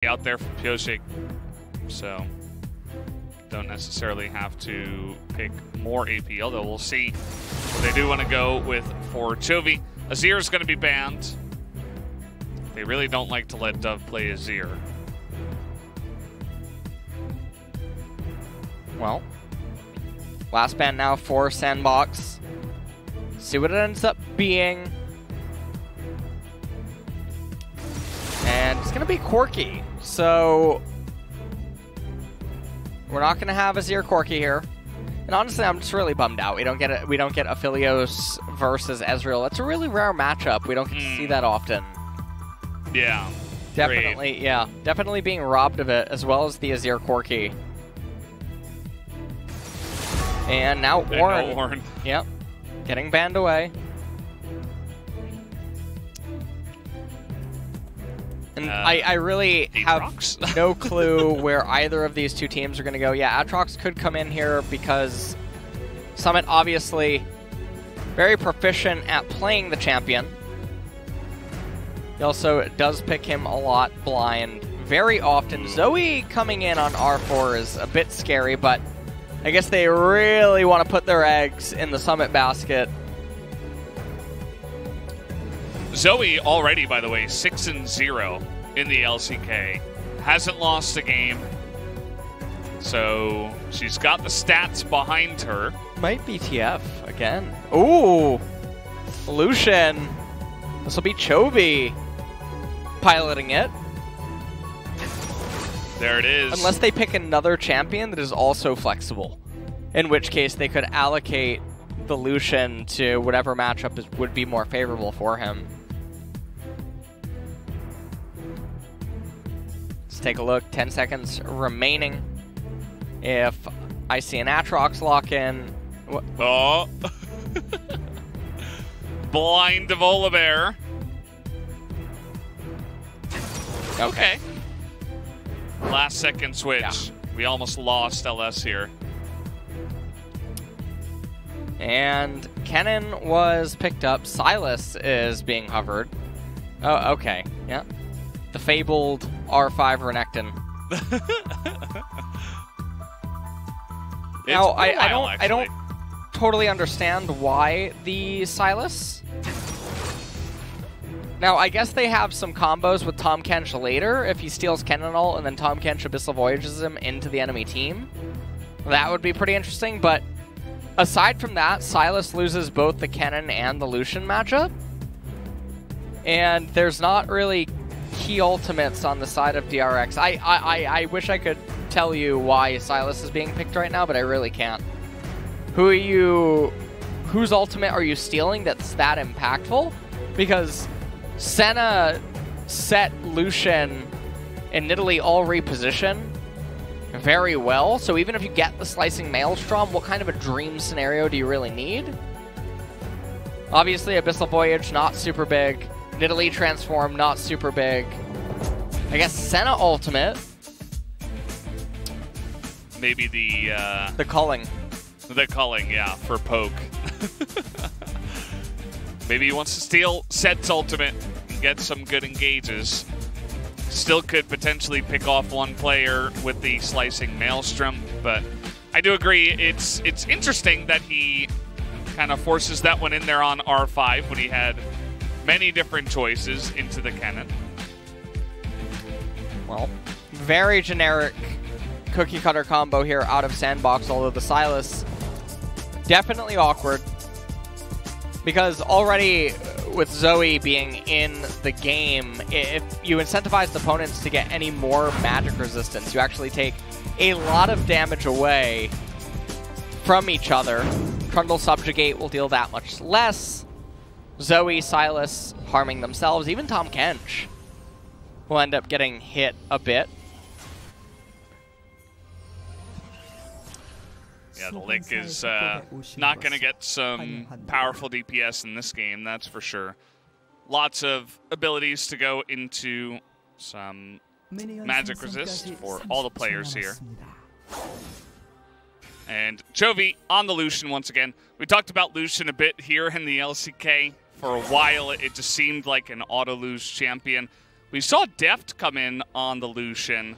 out there from Pyosik, so don't necessarily have to pick more AP, although we'll see what they do want to go with for Chovy. Azir is going to be banned. They really don't like to let Dove play Azir. Well, last ban now for SANDBOX. See what it ends up being. And it's going to be quirky. So we're not going to have Azir quirky here. And honestly, I'm just really bummed out. We don't get Aphelios versus Ezreal. That's a really rare matchup. We don't get to see that often. Yeah. Definitely, great. Yeah. Definitely being robbed of it, as well as the Azir quirky. And now Warren. Yep. Getting banned away. And I really have no clue where either of these two teams are going to go. Yeah, Aatrox could come in here because Summit obviously very proficient at playing the champion. He also does pick him a lot blind very often. Zoe coming in on R4 is a bit scary, but I guess they really want to put their eggs in the Summit basket. Zoe already, by the way, 6-0 in the LCK. Hasn't lost a game. So she's got the stats behind her. Might be TF again. Ooh! Lucian. This will be Chovy piloting it. There it is. Unless they pick another champion that is also flexible. In which case they could allocate the Lucian to whatever matchup would be more favorable for him. Let's take a look. 10 seconds remaining. If I see an Aatrox lock in... Oh! Blind to Volibear. Okay. Last second switch. Yeah. We almost lost LS here. And Kennen was picked up. Sylas is being hovered. Oh, okay. Yeah. The fabled R5 Renekton. Now, I don't totally understand why the Sylas. Now, I guess they have some combos with Tahm Kench later if he steals Kennen ult and then Tahm Kench Abyssal Voyages him into the enemy team. That would be pretty interesting, but aside from that, Sylas loses both the Kennen and the Lucian matchup. And there's not really key ultimates on the side of DRX. I wish I could tell you why Sylas is being picked right now, but I really can't. Whose ultimate are you stealing that's that impactful? Because Senna, Sett, Lucian, and Nidalee all reposition very well. So even if you get the Slicing Maelstrom, what kind of a dream scenario do you really need? Obviously, Abyssal Voyage, not super big. Nidalee Transform, not super big. I guess Senna ultimate. Maybe the culling. The culling, yeah, for poke. Maybe he wants to steal Sett's ultimate and get some good engages. Still could potentially pick off one player with the Slicing Maelstrom, but I do agree it's interesting that he kind of forces that one in there on R5 when he had many different choices into the Kennen. Well, very generic cookie cutter combo here out of SANDBOX, although the Sylas definitely awkward. Because already with Zoe being in the game, if you incentivize the opponents to get any more magic resistance, you actually take a lot of damage away from each other. Trundle Subjugate will deal that much less. Zoe, Sylas harming themselves. Even Tahm Kench will end up getting hit a bit. Yeah, the Lick is not going to get some powerful DPS in this game, that's for sure. Lots of abilities to go into some magic resist for all the players here. And Chovy on the Lucian once again. We talked about Lucian a bit here in the LCK. For a while, it just seemed like an auto-lose champion. We saw Deft come in on the Lucian,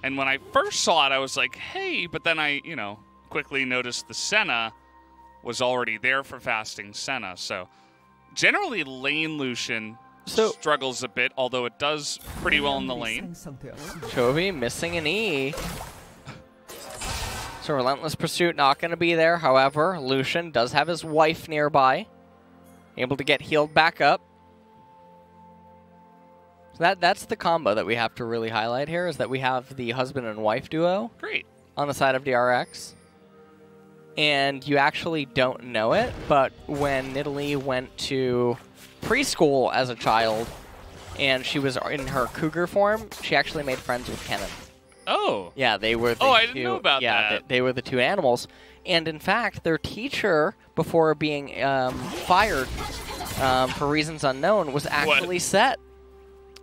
and when I first saw it, I was like, hey, but then I, you know, quickly noticed the Senna was already there for fasting Senna. So generally lane Lucian struggles a bit, although it does pretty well in the lane. Chovy missing an E. So Relentless Pursuit not going to be there. However, Lucian does have his wife nearby, able to get healed back up. So that's the combo that we have to really highlight here, is that we have the husband and wife duo. Great. On the side of DRX. And you actually don't know it, but when Nidalee went to preschool as a child, and she was in her cougar form, she actually made friends with Kennen. Oh. Yeah, they were the I didn't know about that. Yeah, they were the two animals. And in fact, their teacher, before being fired for reasons unknown, was actually Sett.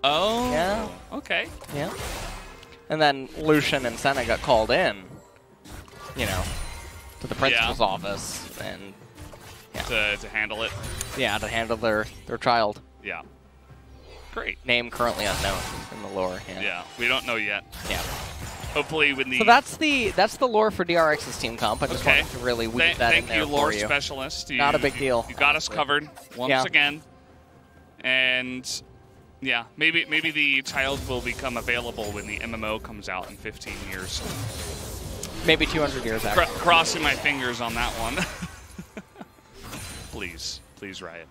Oh. Yeah. Okay. Yeah. And then Lucian and Senna got called in, you know, to the principal's office, and to handle it. Yeah, to handle their child. Yeah. Great. Name currently unknown in the lore. Yeah, we don't know yet. Yeah. Hopefully when the... So that's the lore for DRX's team comp. I just wanted to really weave that in there for you. Thank you, lore specialist. Not a big deal. You got us covered once again. And yeah, maybe the child will become available when the MMO comes out in 15 years. Maybe 200 years after. Crossing my fingers on that one. Please, Riot.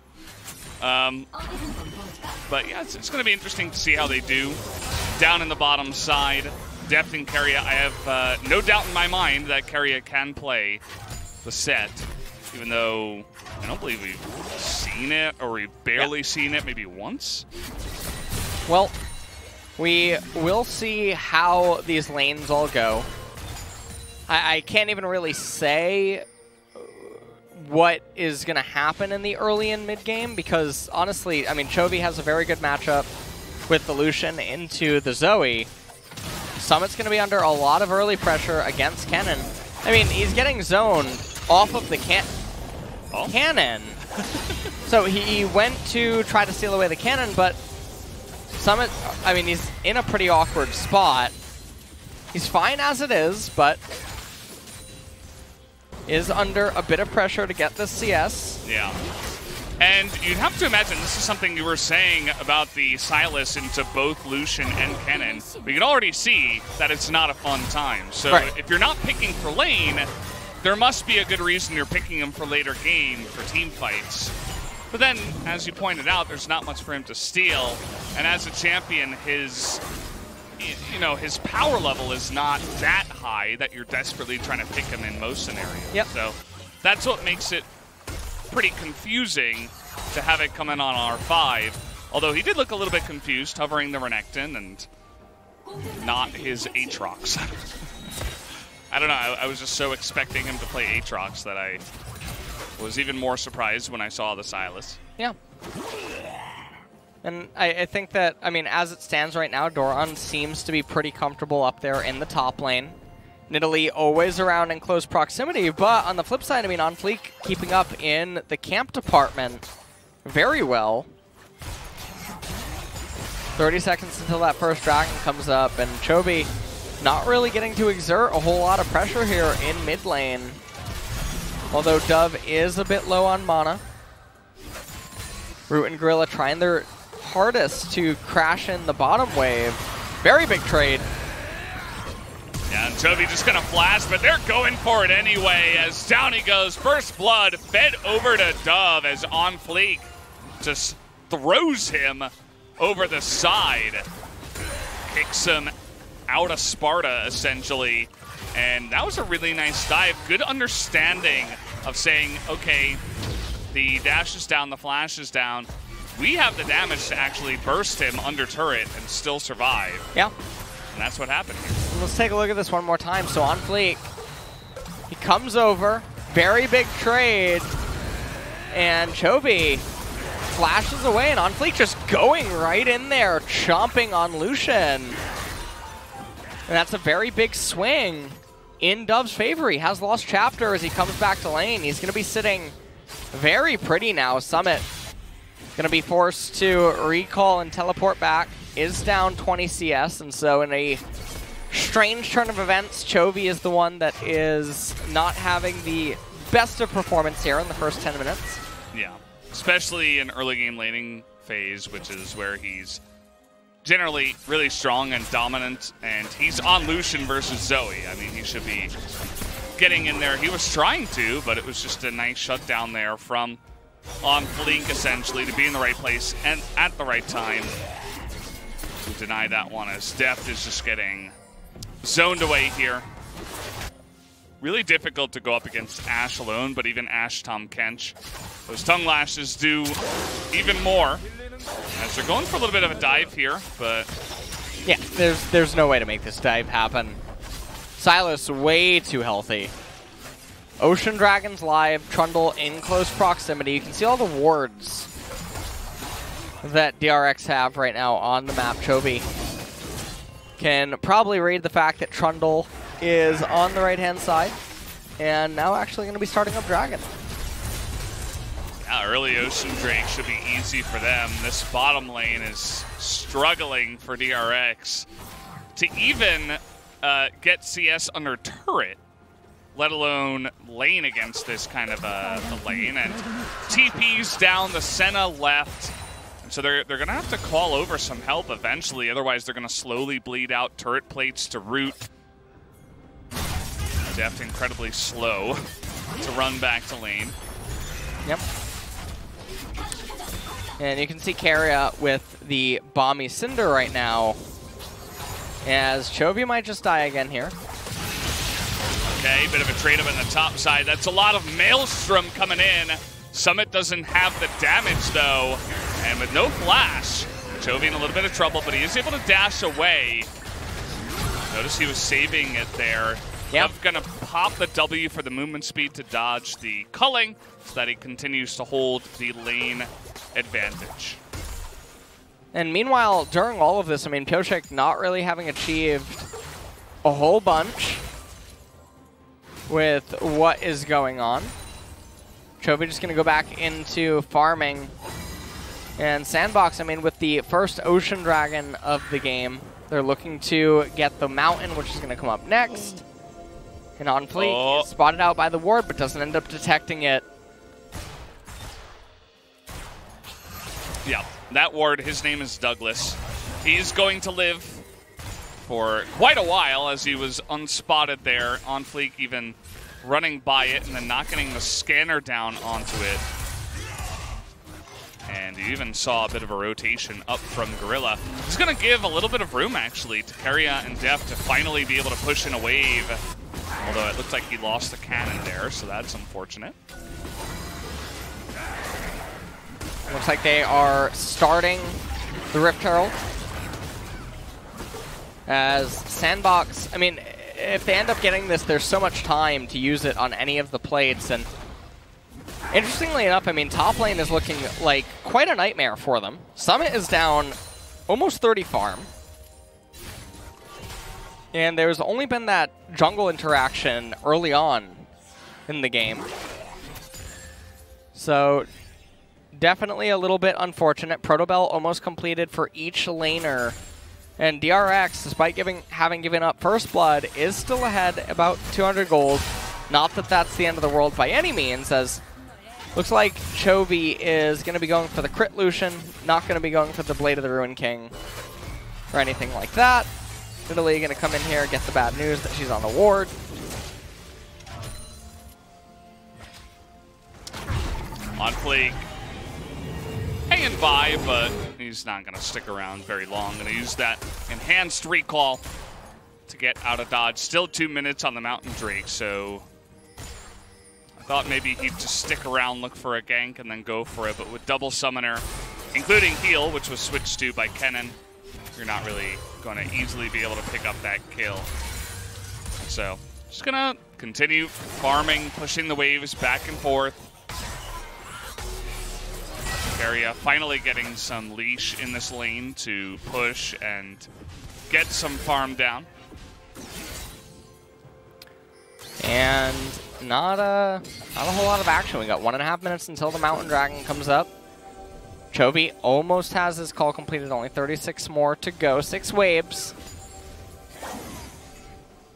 But yeah, it's going to be interesting to see how they do. Down in the bottom side, Deft and Keria. I have no doubt in my mind that Keria can play the Sett, even though I don't believe we've seen it, or we've barely seen it maybe once. Well, we will see how these lanes all go. I can't even really say what is going to happen in the early and mid game, because honestly, I mean, Chovy has a very good matchup with the Lucian into the Zoe. Summit's going to be under a lot of early pressure against Kennen. I mean, he's getting zoned off of the cannon. So he went to try to steal away the cannon, but Summit, I mean, he's in a pretty awkward spot. He's fine as it is, but is under a bit of pressure to get this CS. Yeah. And you'd have to imagine this is something you were saying about the Sylas into both Lucian and Kennen. We can already see that it's not a fun time. So if you're not picking for lane, there must be a good reason you're picking him for later game for team fights. But then, as you pointed out, there's not much for him to steal. And as a champion, his power level is not that high that you're desperately trying to pick him in most scenarios. Yep. So that's what makes it pretty confusing to have it come in on R5. Although he did look a little bit confused, hovering the Renekton and not his Aatrox. I don't know, I was just so expecting him to play Aatrox that I was even more surprised when I saw the Sylas. Yeah. And I think that, I mean, as it stands right now, Doran seems to be pretty comfortable up there in the top lane. Nidalee always around in close proximity, but on the flip side, I mean, OnFleek keeping up in the camp department very well. 30 seconds until that first dragon comes up, and Chovy not really getting to exert a whole lot of pressure here in mid lane. Although Dove is a bit low on mana. Root and Gorilla trying their hardest to crash in the bottom wave. Very big trade. Yeah, and Chovy just gonna flash, but they're going for it anyway as down he goes. First blood fed over to Dove as OnFleek just throws him over the side. Kicks him out of Sparta, essentially. And that was a really nice dive. Good understanding of saying, okay, the dash is down, the flash is down. We have the damage to actually burst him under turret and still survive. Yeah. And that's what happened here. Let's take a look at this one more time. So OnFleek, he comes over, very big trade, and Chovy flashes away, and OnFleek just going right in there, chomping on Lucian. And that's a very big swing in Dove's favor. He has lost Chapter as he comes back to lane. He's going to be sitting very pretty now. Summit going to be forced to recall and teleport back. is down 20 CS, and so in a strange turn of events, Chovy is the one that is not having the best of performance here in the first 10 minutes. Yeah, especially in early game laning phase, which is where he's generally really strong and dominant, and he's on Lucian versus Zoe. I mean, he should be getting in there. He was trying to, but it was just a nice shutdown there from OnFleek, essentially, to be in the right place and at the right time to deny that one, as Deft is just getting zoned away here. Really difficult to go up against Ashe alone, but even Ashe, Tahm, Kench, those tongue lashes do even more, as they're going for a little bit of a dive here, but yeah, there's no way to make this dive happen. Sylas way too healthy. Ocean Dragon's live, Trundle in close proximity. You can see all the wards that DRX have right now on the map. Chovy can probably read the fact that Trundle is on the right-hand side, and now actually going to be starting up Dragon. Yeah, early Ocean Drake should be easy for them. This bottom lane is struggling for DRX to even get CS under turret, let alone lane against this kind of a lane. And TP's down, the Senna left. And so they're going to have to call over some help eventually. Otherwise, they're going to slowly bleed out turret plates to root. Deft incredibly slow to run back to lane. Yep. And you can see Keria with the Bomby Cinder right now, as Chovy might just die again here. Okay, bit of a trade-up in the top side. That's a lot of Maelstrom coming in. Summit doesn't have the damage, though. And with no flash, Chovy in a little bit of trouble, but he is able to dash away. Notice he was saving it there. Yep. Gonna pop the W for the movement speed to dodge the culling, so that he continues to hold the lane advantage. And meanwhile, during all of this, I mean, Pyosik not really having achieved a whole bunch with what is going on. Chovy just going to go back into farming. And SANDBOX, I mean, with the first Ocean Dragon of the game, they're looking to get the mountain, which is going to come up next. And OnFleek is spotted out by the ward, but doesn't end up detecting it. Yeah, that ward, his name is Douglas. He's going to live for quite a while, as he was unspotted there. OnFleek even running by it and then not getting the scanner down onto it. And you even saw a bit of a rotation up from Gorilla. He's going to give a little bit of room, actually, to Keria and Deft to finally be able to push in a wave. Although it looked like he lost the cannon there, so that's unfortunate. Looks like they are starting the Rift Herald. As SANDBOX, I mean, if they end up getting this, there's so much time to use it on any of the plates. And interestingly enough, I mean, top lane is looking like quite a nightmare for them. Summit is down almost 30 farm. And there's only been that jungle interaction early on in the game. So definitely a little bit unfortunate. Protobell almost completed for each laner. And DRX, despite having given up First Blood, is still ahead about 200 gold. Not that that's the end of the world by any means, as looks like Chovy is going to be going for the crit Lucian, not going to be going for the Blade of the Ruin King or anything like that. Nidalee going to come in here, get the bad news that she's on the ward. OnFleek hanging by, but he's not going to stick around very long. Going to use that enhanced recall to get out of dodge. Still 2 minutes on the Mountain Drake, so I thought maybe he'd just stick around, look for a gank, and then go for it. But with double summoner, including heal, which was switched to by Kennen, you're not really going to easily be able to pick up that kill. So just going to continue farming, pushing the waves back and forth. Keria finally getting some leash in this lane to push and get some farm down. And not a whole lot of action. We got 1.5 minutes until the Mountain Dragon comes up. Chovy almost has his call completed, only 36 more to go, 6 waves.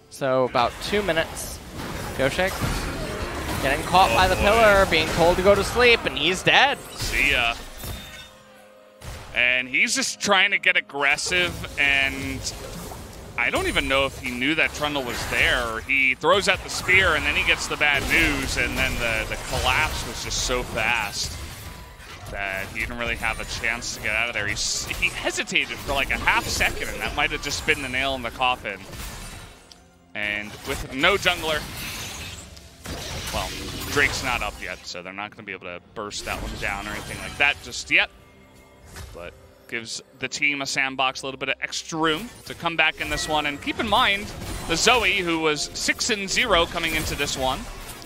So about 2 minutes. Pyosik getting caught by the pillar, being told to go to sleep, and he's dead. See ya. And he's just trying to get aggressive, and I don't even know if he knew that Trundle was there. He throws out the spear, and then he gets the bad news, and then the collapse was just so fast that he didn't really have a chance to get out of there. He hesitated for like a half second, and that might have just been the nail in the coffin. And with no jungler, well, Drake's not up yet, so they're not going to be able to burst that one down or anything like that just yet. But gives the team a SANDBOX a little bit of extra room to come back in this one. And keep in mind, the Zoe, who was 6-0 coming into this one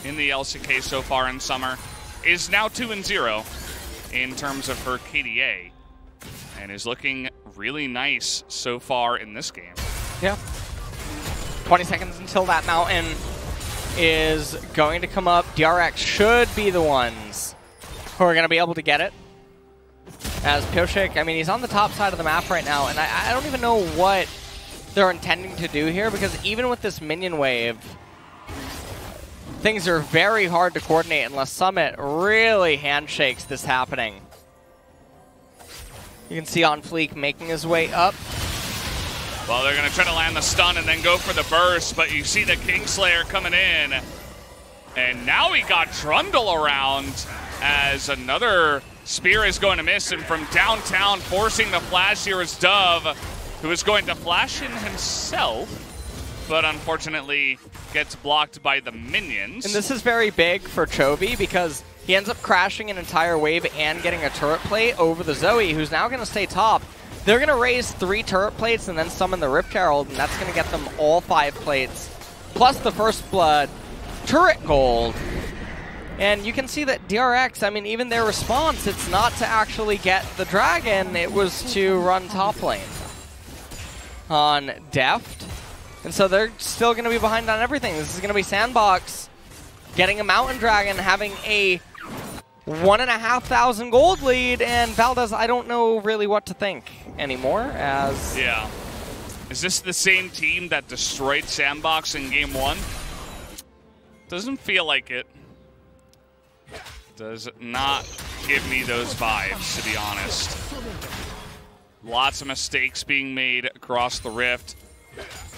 in the LCK so far in summer, is now 2-0 in terms of her KDA, and is looking really nice so far in this game. Yeah. 20 seconds until that mountain is going to come up. DRX should be the ones who are going to be able to get it. As Pyosik, I mean, he's on the top side of the map right now, and I don't even know what they're intending to do here, because even with this minion wave, things are very hard to coordinate unless Summit really handshakes this happening. You can see OnFleek making his way up. Well, they're going to try to land the stun and then go for the burst, but you see the Kingslayer coming in. And now we got Trundle around as another spear is going to miss, and from downtown forcing the flash here is Dove, who is going to flash in himself, but unfortunately gets blocked by the minions. And this is very big for Chovy because he ends up crashing an entire wave and getting a turret plate over the Zoe, who's now going to stay top. They're going to raise 3 turret plates and then summon the Rift Herald, and that's going to get them all 5 plates, plus the First Blood turret gold. And you can see that DRX, I mean, even their response, it's not to actually get the dragon, it was to run top lane on Deft. And so they're still going to be behind on everything. This is going to be SANDBOX getting a Mountain Dragon, having a 1,500 gold lead, and Valdez, I don't know really what to think anymore, as... Yeah. Is this the same team that destroyed SANDBOX in Game 1? Doesn't feel like it. Does not give me those vibes, to be honest. Lots of mistakes being made across the Rift.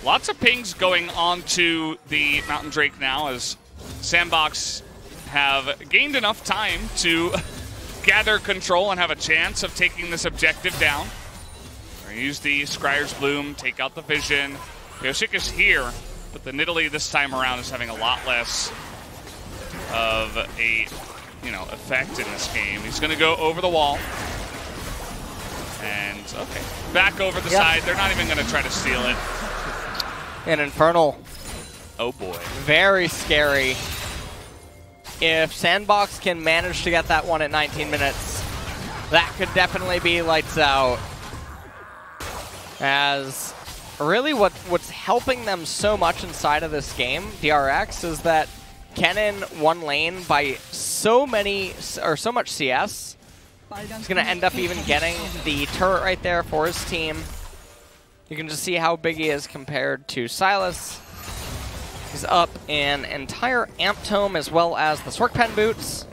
Lots of pings going on to the Mountain Drake now, as SANDBOX have gained enough time to gather control and have a chance of taking this objective down. Use the Scryer's Bloom, take out the vision. Pyosik is here, but the Nidalee this time around is having a lot less of a, effect in this game. He's going to go over the wall. And, okay, back over the side. They're not even going to try to steal it. An Infernal. Oh, boy. Very scary. If SANDBOX can manage to get that one at 19 minutes, that could definitely be lights out. As really what's helping them so much inside of this game, DRX, is that Kennen won lane by so much CS. He's going to end up even getting the turret right there for his team. You can just see how big he is compared to Sylas. He's up an entire Amp Tome as well as the Swerk Pen boots.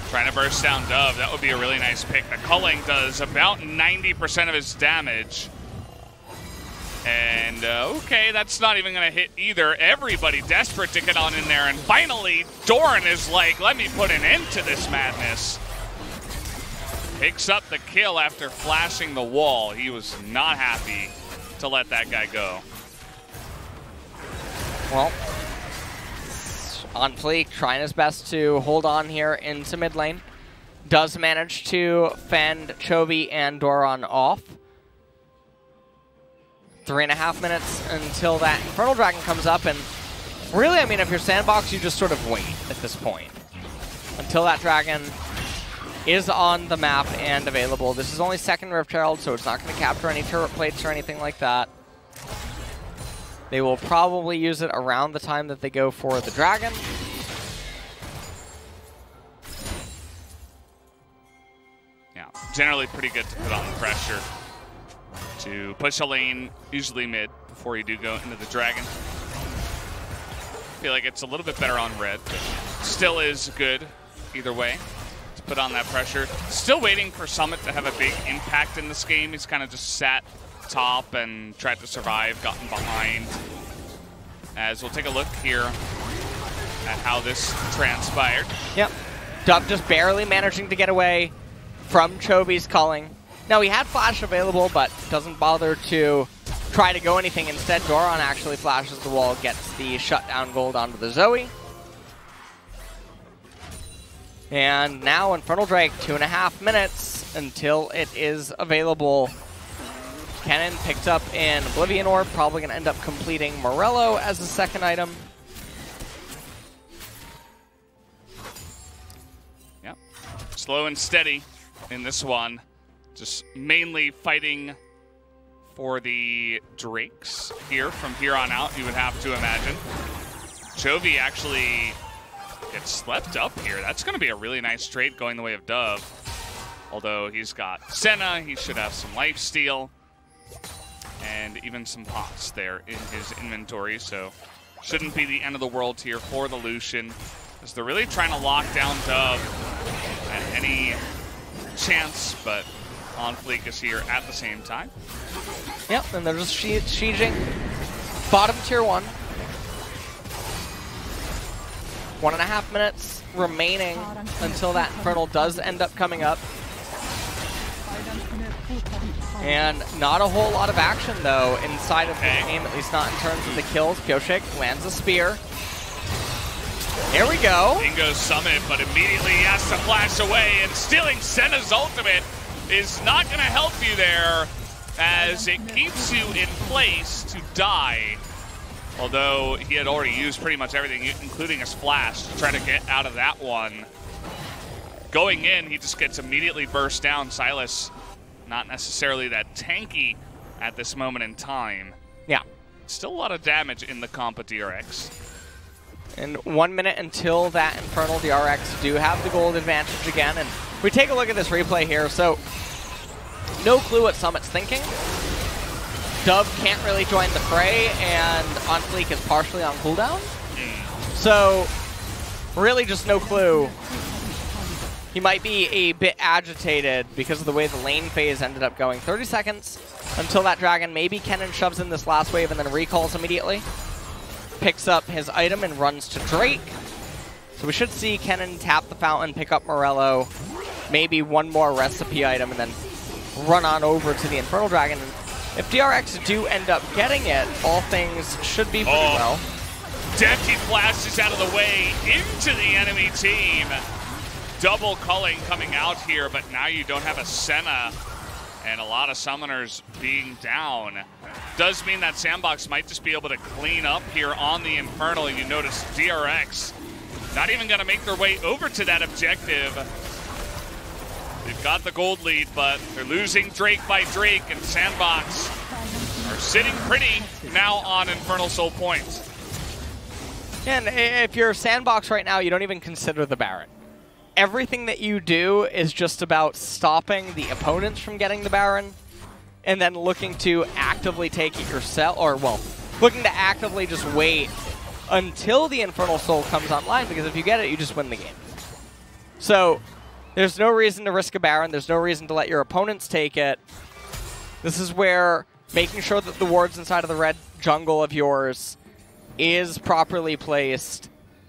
Trying to burst down Dove. That would be a really nice pick. The culling does about 90% of his damage. And, okay, that's not even going to hit either. Everybody desperate to get on in there. And finally, Doran is like, let me put an end to this madness. Picks up the kill after flashing the wall. He was not happy to let that guy go. Well, OnFleek trying his best to hold on here into mid lane. Does manage to fend Chovy and Doran off. 3.5 minutes until that Infernal Dragon comes up, and really, I mean, if you're SANDBOX, you just sort of wait at this point until that dragon is on the map and available. This is only second Rift Herald, so it's not going to capture any turret plates or anything like that. They will probably use it around the time that they go for the dragon. generally pretty good to put on the pressure to push a lane, usually mid, before you do go into the dragon. I feel like it's a little bit better on red, but still is good either way to put on that pressure. Still waiting for Summit to have a big impact in this game. He's kind of just sat top and tried to survive, gotten behind. As we'll take a look here at how this transpired. Yep. Dove just barely managing to get away from Chovy's culling. Now, he had flash available, but doesn't bother to try to go anything. Instead, Doran actually flashes the wall, gets the shutdown gold onto the Zoe. And now Infernal Drake, 2.5 minutes until it is available. Kennen picked up an Oblivion Orb, probably going to end up completing Morello as a second item. Yep. Slow and steady in this one. Just mainly fighting for the Drakes here from here on out, you would have to imagine. Chovy actually gets slept up here. That's going to be a really nice trade going the way of Dove. Although he's got Senna, he should have some lifesteal. And even some pots there in his inventory, so shouldn't be the end of the world here for the Lucian, as they're really trying to lock down Dove at any chance, but OnFleek is here at the same time. Yep, and they're just sieging bottom tier 1. 1.5 minutes remaining until that Infernal does end up coming up. And not a whole lot of action, though, inside of the game, at least not in terms of the kills. Pyosik lands a spear. There we go. In goes Summit, but immediately he has to flash away, and stealing Senna's ultimate is not going to help you there, as it keeps you in place to die. Although he had already used pretty much everything, including his flash, to try to get out of that one. Going in, he just gets immediately burst down. Sylas, not necessarily that tanky at this moment in time. Yeah. Still a lot of damage in the comp of DRX. And 1 minute until that Infernal. DRX do have the gold advantage again. And we take a look at this replay here. So, no clue what Summit's thinking. Dove can't really join the fray, and OnFleek is partially on cooldown. So, really just no clue. He might be a bit agitated because of the way the lane phase ended up going. 30 seconds until that dragon. Maybe Kennen shoves in this last wave and then recalls immediately. Picks up his item and runs to Drake. So we should see Kennen tap the fountain, pick up Morello, maybe one more recipe item, and then run on over to the Infernal Dragon. And if DRX do end up getting it, all things should be pretty well. Deft flashes out of the way into the enemy team. Double culling coming out here, but now you don't have a Senna and a lot of summoners being down. Does mean that SANDBOX might just be able to clean up here on the Infernal. You notice DRX not even going to make their way over to that objective. They've got the gold lead, but they're losing Drake by Drake, and SANDBOX are sitting pretty now on Infernal Soul points. And if you're SANDBOX right now, you don't even consider the Baron. Everything that you do is just about stopping the opponents from getting the Baron, and then looking to actively take it yourself, or, well, looking to actively just wait until the Infernal Soul comes online, because if you get it, you just win the game. So, there's no reason to risk a Baron. There's no reason to let your opponents take it. This is where making sure that the wards inside of the red jungle of yours is properly placed.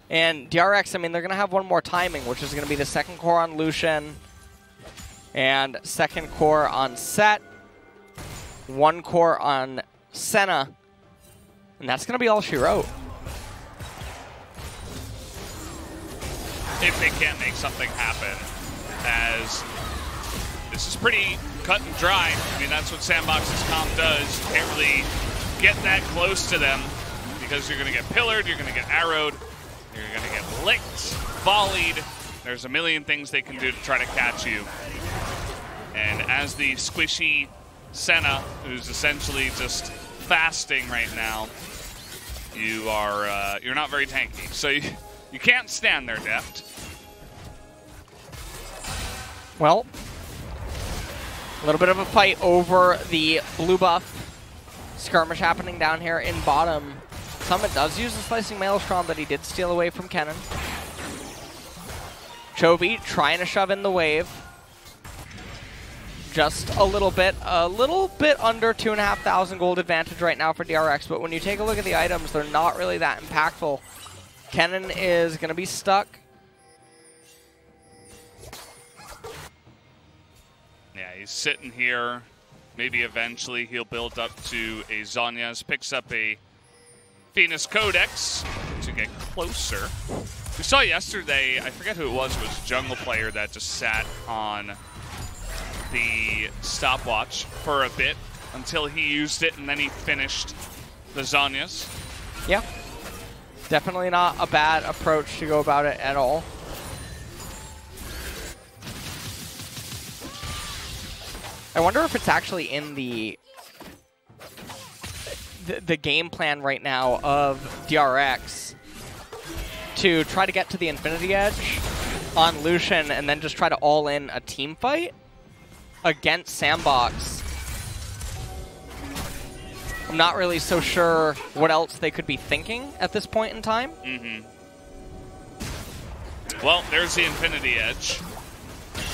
And DRX, I mean, they're going to have one more timing, which is going to be the second core on Lucian and second core on Sett, one core on Senna, and that's going to be all she wrote. If they can't make something happen, as this is pretty cut and dry. I mean, that's what SANDBOX's comp does. You can't really get that close to them because you're going to get pillared, you're going to get arrowed, you're going to get licked, volleyed. There's a million things they can do to try to catch you. And as the squishy Senna, who's essentially just fasting right now, you are you're not very tanky. So you can't stand there, Deft. Well, A little bit of a fight over the blue buff. Skirmish happening down here in bottom. Summit does use the Slicing Maelstrom that he did steal away from Kennen. Chovy trying to shove in the wave. Just a little bit under 2,500 gold advantage right now for DRX, but when you take a look at the items, they're not really that impactful. Kennen is going to be stuck. Yeah, he's sitting here. Maybe eventually he'll build up to a Zhonya's, picks up a Venus Codex to get closer. We saw yesterday, I forget who it was a jungle player that just sat on the stopwatch for a bit until he used it and then he finished the Zhonya's. Yeah, definitely not a bad approach to go about it at all. I wonder if it's actually in the game plan right now of DRX to try to get to the Infinity Edge on Lucian and then just try to all in a team fight against SANDBOX. I'm not really so sure what else they could be thinking at this point in time. Well, there's the Infinity Edge.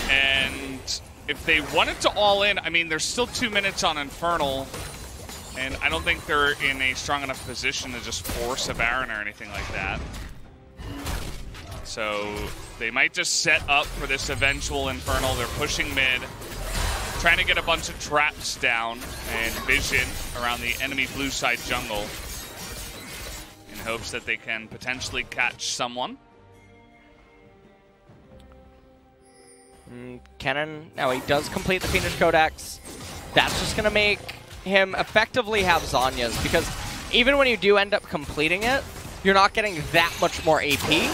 And if they wanted to all in, I mean, there's still 2 minutes on Infernal, and I don't think they're in a strong enough position to just force a Baron or anything like that. So they might just set up for this eventual Infernal. They're pushing mid, trying to get a bunch of traps down and vision around the enemy blue side jungle in hopes that they can potentially catch someone. Kennen, now he does complete the Phoenix Codex. That's just going to make him effectively have Zhonya's, because even when you do end up completing it, you're not getting that much more AP.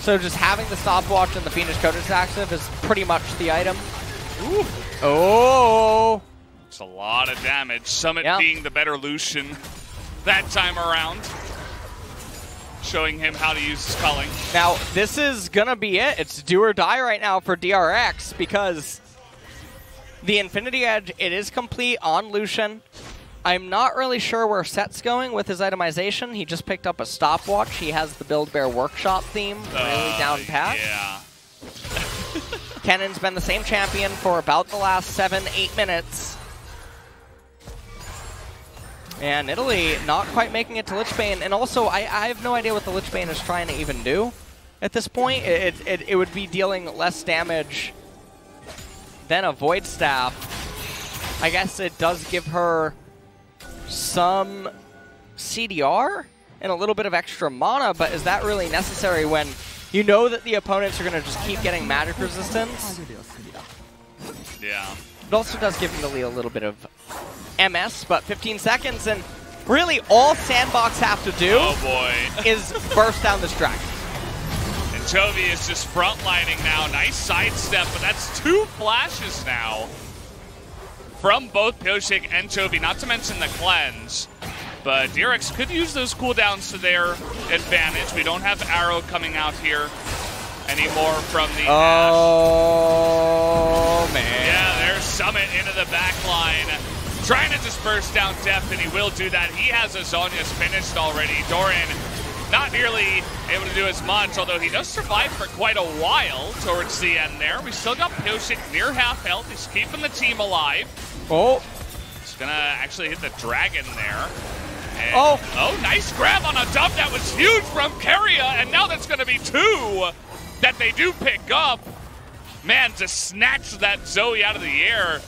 So just having the stopwatch and the Phoenix Codex active is pretty much the item. Ooh. Oh! It's a lot of damage. Summit being the better Lucian that time around, showing him how to use his culling. Now, this is going to be it. It's do or die right now for DRX, because the Infinity Edge, it is complete on Lucian. I'm not really sure where Sett's going with his itemization. He just picked up a stopwatch. He has the Build Bear Workshop theme really down pat. Yeah. Kennen's been the same champion for about the last 7-8 minutes. And Nidalee not quite making it to Lichbane. And also, I have no idea what the Lichbane is trying to even do at this point. It would be dealing less damage than a Void Staff. I guess it does give her some CDR and a little bit of extra mana, but is that really necessary when you know that the opponents are going to just keep getting magic resistance? Yeah. It also does give Nidalee a little bit of MS, but 15 seconds, and really all SANDBOX have to do is burst down this dragon. And Chovy is just frontlining now. Nice sidestep, but that's 2 flashes now from both Pyosik and Chovy, not to mention the cleanse. But DRX could use those cooldowns to their advantage. We don't have Arrow coming out here anymore from the Ashe. Oh, man. Yeah, there's Summit into the back line, trying to just burst down Deft, and he will do that. He has his Zhonya's finished already. Doran not nearly able to do as much, although he does survive for quite a while towards the end there. We still got Pyosik near half health. He's keeping the team alive. Oh. He's going to actually hit the dragon there. And, oh, nice grab on a dump. That was huge from Keria, and now that's going to be 2 that they do pick up. Man, to snatch that Zoe out of the air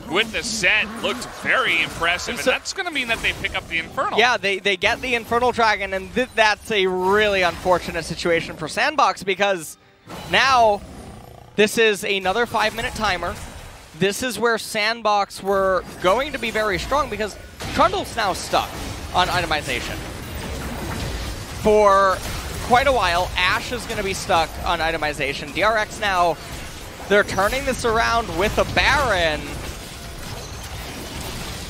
with the Sett looked very impressive, and that's going to mean that they pick up the Infernal. Yeah, they get the Infernal Dragon, and that's a really unfortunate situation for SANDBOX, because now this is another 5-minute timer. This is where SANDBOX were going to be very strong, because Trundle's now stuck on itemization for quite a while. Ashe is going to be stuck on itemization. DRX now, they're turning this around with a Baron.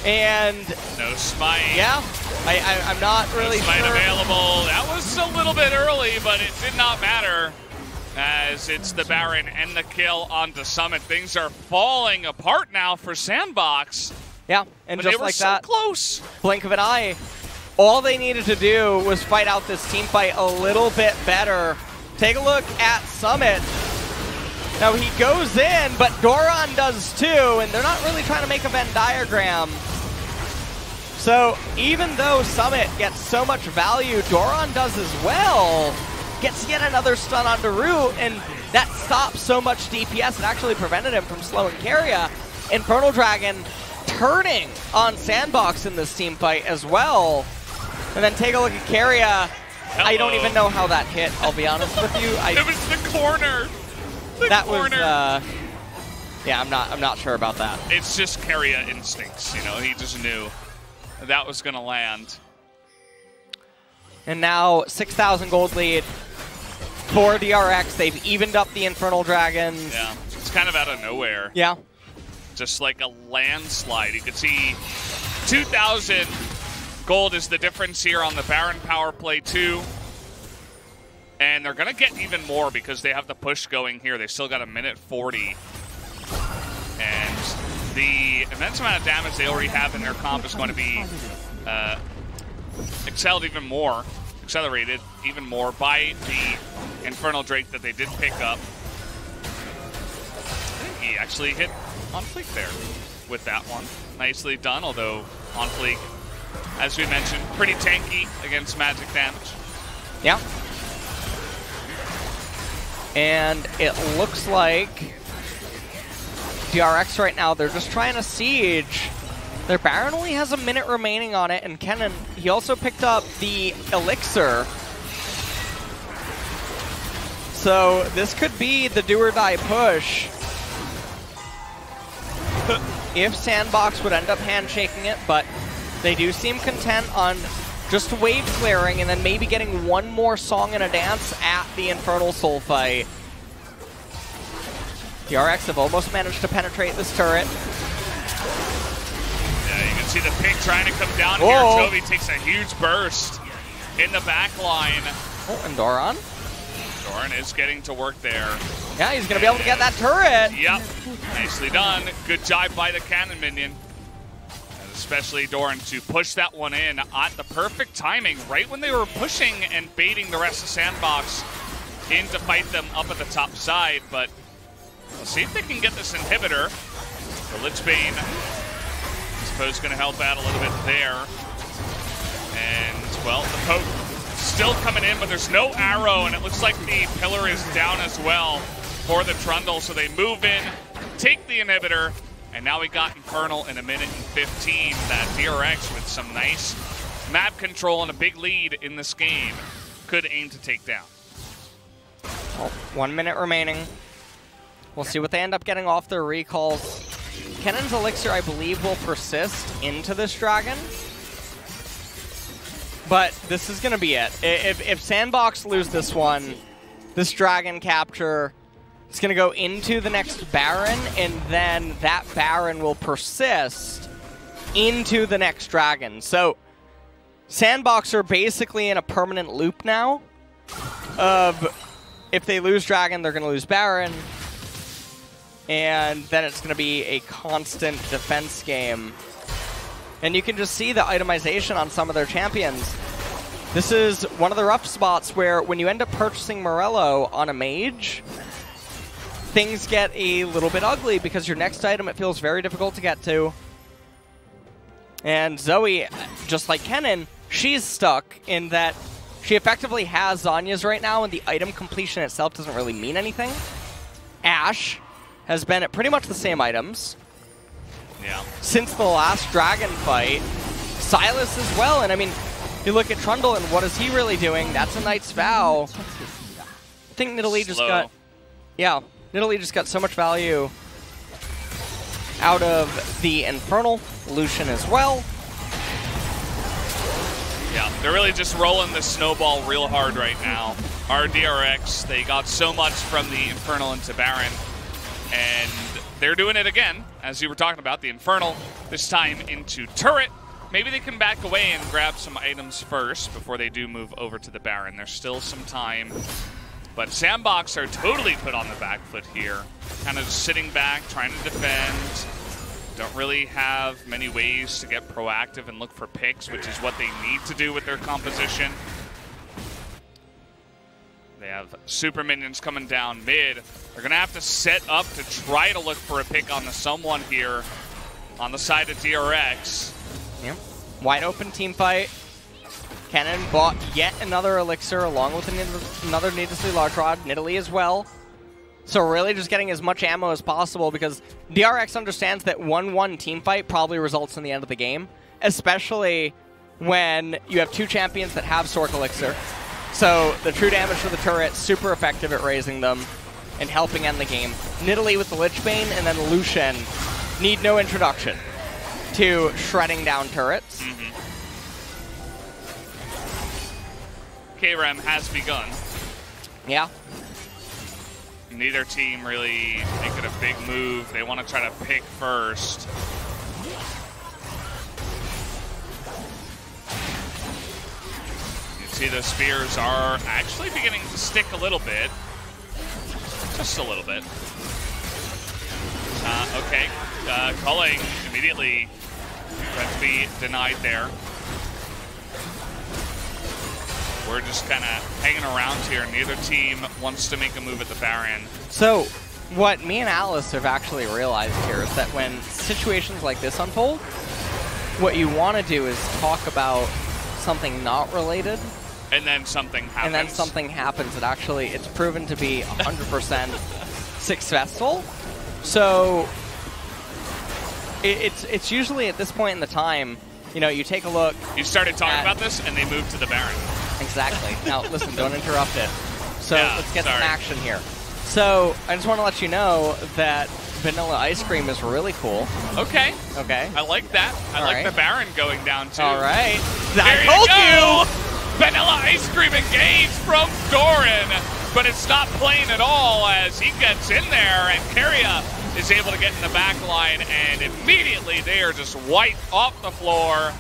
And no smite. Yeah, I'm not really no smite sure. Available. That was a little bit early, but it did not matter. as it's the Baron and the kill onto Summit. Things are falling apart now for SANDBOX. Yeah, and but just they were like so that, close. blink of an eye, all they needed to do was fight out this team fight a little bit better. Take a look at Summit. Now he goes in, but Doran does too, and they're not really trying to make a Venn diagram. So even though Summit gets so much value, Doran does as well. Gets yet another stun onto Root, and that stops so much DPS. It actually prevented him from slowing Keria. Infernal Dragon turning on SANDBOX in this team fight as well. And then take a look at Keria. Hello. I don't even know how that hit, I'll be honest with you. It was the corner. That corner. Yeah, I'm not sure about that. It's just Keria instincts, you know. He just knew that was going to land. And now 6,000 gold lead for DRX. They've evened up the Infernal Dragons. Yeah, it's kind of out of nowhere. Yeah. Just like a landslide. You can see 2,000 gold is the difference here on the Baron power play too. And they're going to get even more because they have the push going here. They still got a minute 40. And the immense amount of damage they already have in their comp is going to be accelerated even more by the Infernal Drake that they did pick up. I think he actually hit OnFleek there with that one. Nicely done, although OnFleek, as we mentioned, pretty tanky against magic damage. Yeah. And it looks like DRX right now, they're just trying to siege. Their Baron only has a minute remaining on it, and Kennen, he also picked up the Elixir. So this could be the do or die push. If SANDBOX would end up handshaking it, but they do seem content on just wave clearing and then maybe getting one more song and a dance at the Infernal Soul fight. DRX have almost managed to penetrate this turret. Yeah, you can see the ping trying to come down here. Chovy takes a huge burst in the back line. Oh, and Doran? Doran is getting to work there. Yeah, he's going to be able to get that turret. Yep, nicely done. Good job by the cannon minion. And especially Doran to push that one in at the perfect timing, right when they were pushing and baiting the rest of SANDBOX in to fight them up at the top side. But we'll see if they can get this inhibitor. The Lichbane, I suppose, going to help out a little bit there. And, well, the poke still coming in, but there's no arrow, and it looks like the pillar is down as well for the Trundle. So they move in, take the inhibitor, and now we got Infernal in a minute and 15. That DRX with some nice map control and a big lead in this game could aim to take down. Well, 1 minute remaining. We'll see what they end up getting off their recalls. Kennen's Elixir, I believe, will persist into this dragon. But this is going to be it. If SANDBOX lose this one, this dragon capture is going to go into the next Baron, and then that Baron will persist into the next dragon. So SANDBOX are basically in a permanent loop now of if they lose dragon, they're going to lose Baron. And then it's going to be a constant defense game. And you can just see the itemization on some of their champions. This is one of the rough spots where when you end up purchasing Morello on a mage, things get a little bit ugly because your next item, it feels very difficult to get to. And Zoe, just like Kennen, she's stuck in that she effectively has Zhonya's right now, and the item completion itself doesn't really mean anything. Ashe has been at pretty much the same items since the last dragon fight. Sylas as well, and I mean, you look at Trundle and what is he really doing? That's a Knight's Vow. I think Nidalee just got, Nidalee just got so much value out of the Infernal. Lucian as well. Yeah, they're really just rolling the snowball real hard right now. Our DRX, they got so much from the Infernal into Baron, and they're doing it again, as you were talking about, the Infernal, this time into turret. Maybe they can back away and grab some items first before they do move over to the Baron. There's still some time But SANDBOX are totally put on the back foot here. Kind of just sitting back, trying to defend. Don't really have many ways to get proactive and look for picks, which is what they need to do with their composition. They have super minions coming down mid. They're going to have to set up to try to look for a pick on the someone here on the side of DRX. Yep. Wide open team fight. Kennen bought yet another elixir along with another needlessly large rod. Nidalee as well. So really just getting as much ammo as possible because DRX understands that 1-1 team fight probably results in the end of the game, especially when you have two champions that have Sork elixir. So the true damage to the turret, super effective at raising them and helping end the game. Nidalee with the Lich Bane and then Lucian need no introduction to shredding down turrets. KRM has begun. Yeah. Neither team really making a big move. They want to try to pick first. You see the spears are actually beginning to stick a little bit. Just a little bit. Okay. Culling immediately going to be denied there. We're just kind of hanging around here. Neither team wants to make a move at the Baron. So what me and Alice have actually realized here is that when situations like this unfold, what you want to do is talk about something not related. And then something happens. And then something happens that actually it's proven to be 100% successful. So it's usually at this point in the time, you know, you take a look. You started talking about this and they moved to the Baron. Exactly. Now, listen, don't interrupt it. So yeah, let's get some action here. So I just want to let you know that vanilla ice cream is really cool. Okay. Okay. I like that. I like the Baron going down too. All right. I told you! Vanilla ice cream engaged from Doran, but it's not playing at all as he gets in there and Keria is able to get in the back line and immediately they are just wiped off the floor.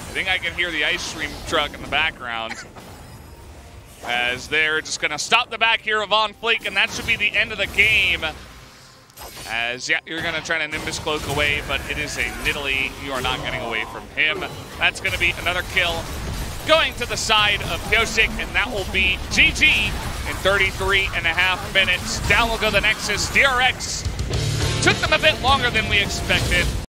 I think I can hear the ice cream truck in the background as they're just going to stop the back here of OnFleek, and that should be the end of the game. As, yeah, you're going to try to Nimbus Cloak away, but it is a Nidalee. You are not getting away from him. That's going to be another kill going to the side of Pyosik, and that will be GG in 33.5 minutes. Down will go the Nexus. DRX took them a bit longer than we expected.